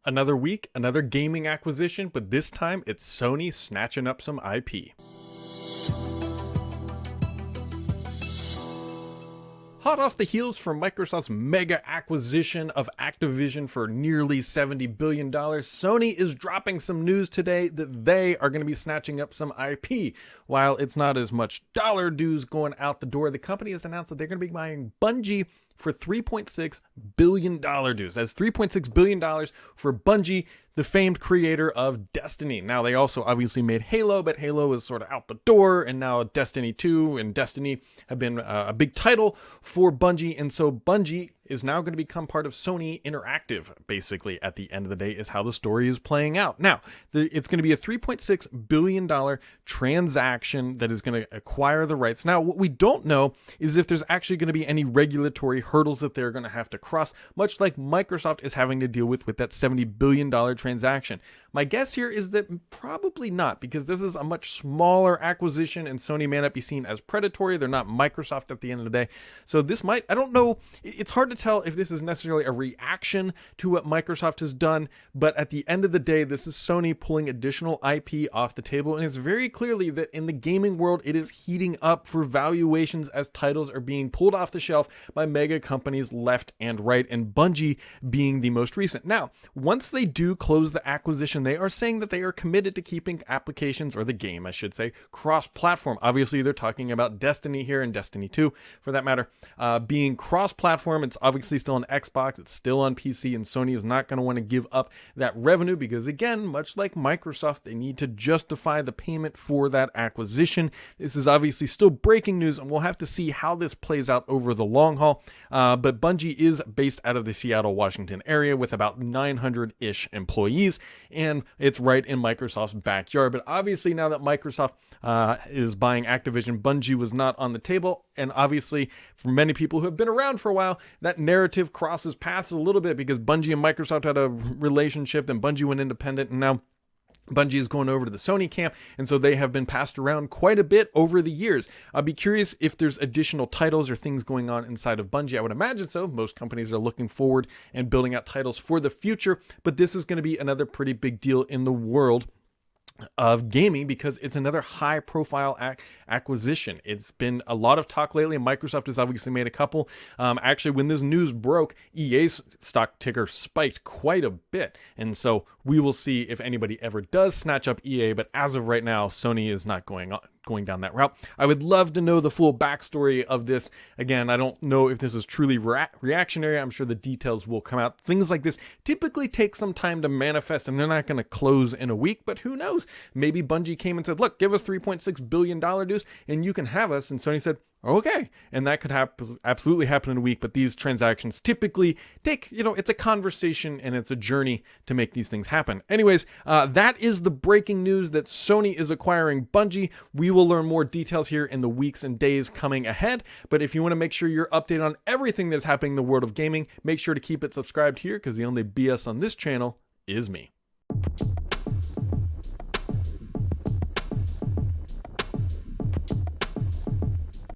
Another week, another gaming acquisition, but this time it's Sony snatching up some IP. Hot off the heels from Microsoft's mega acquisition of Activision for nearly $70 billion, Sony is dropping some news today that they are going to be snatching up some IP. While it's not as much dollar dues going out the door, the company has announced that they're going to be buying Bungie for $3.6 billion dues. That's $3.6 billion for Bungie, the famed creator of Destiny. Now, they also obviously made Halo, but Halo is sort of out the door, and now Destiny 2 and Destiny have been a big title for Bungie, and so Bungie is now going to become part of Sony Interactive, basically, at the end of the day, is how the story is playing out. Now, it's going to be a $3.6 billion transaction that is going to acquire the rights. Now, what we don't know is if there's actually going to be any regulatory hurdles that they're going to have to cross, much like Microsoft is having to deal with that $70 billion transaction. My guess here is that probably not, because this is a much smaller acquisition and Sony may not be seen as predatory. They're not Microsoft at the end of the day. So this might, I don't know, it's hard to tell if this is necessarily a reaction to what Microsoft has done, but at the end of the day, this is Sony pulling additional IP off the table, and it's very clearly that in the gaming world, it is heating up for valuations as titles are being pulled off the shelf by mega companies left and right, and Bungie being the most recent. Now, once they do close the acquisition, they are saying that they are committed to keeping applications, or the game, I should say, cross-platform. Obviously, they're talking about Destiny here and Destiny 2, for that matter, being cross-platform. It's obviously still on Xbox, it's still on PC, and Sony is not going to want to give up that revenue because, again, much like Microsoft, they need to justify the payment for that acquisition. This is obviously still breaking news, and we'll have to see how this plays out over the long haul. But Bungie is based out of the Seattle, Washington area with about 900-ish employees, and it's right in Microsoft's backyard. But obviously, now that Microsoft is buying Activision, Bungie was not on the table, and obviously, for many people who have been around for a while, that narrative crosses paths a little bit because Bungie and Microsoft had a relationship, then Bungie went independent, and now Bungie is going over to the Sony camp, and so they have been passed around quite a bit over the years. I'll be curious if there's additional titles or things going on inside of Bungie. I would imagine so. Most companies are looking forward and building out titles for the future, but this is going to be another pretty big deal in the world of gaming because it's another high profile acquisition. It's been a lot of talk lately, and Microsoft has obviously made a couple. Actually, when this news broke, EA's stock ticker spiked quite a bit, and so we will see if anybody ever does snatch up EA, but as of right now, Sony is not going down that route. I would love to know the full backstory of this. Again, I don't know if this is truly reactionary. I'm sure the details will come out. Things like this typically take some time to manifest, and they're not going to close in a week, but who knows? Maybe Bungie came and said, look, give us $3.6 billion dues, and you can have us. And Sony said, okay. And that could absolutely happen in a week, but these transactions typically take, it's a conversation and it's a journey to make these things happen. Anyways, that is the breaking news that Sony is acquiring Bungie. We will learn more details here in the weeks and days coming ahead, but if you want to make sure you're updated on everything that's happening in the world of gaming, make sure to keep it subscribed here because the only BS on this channel is me.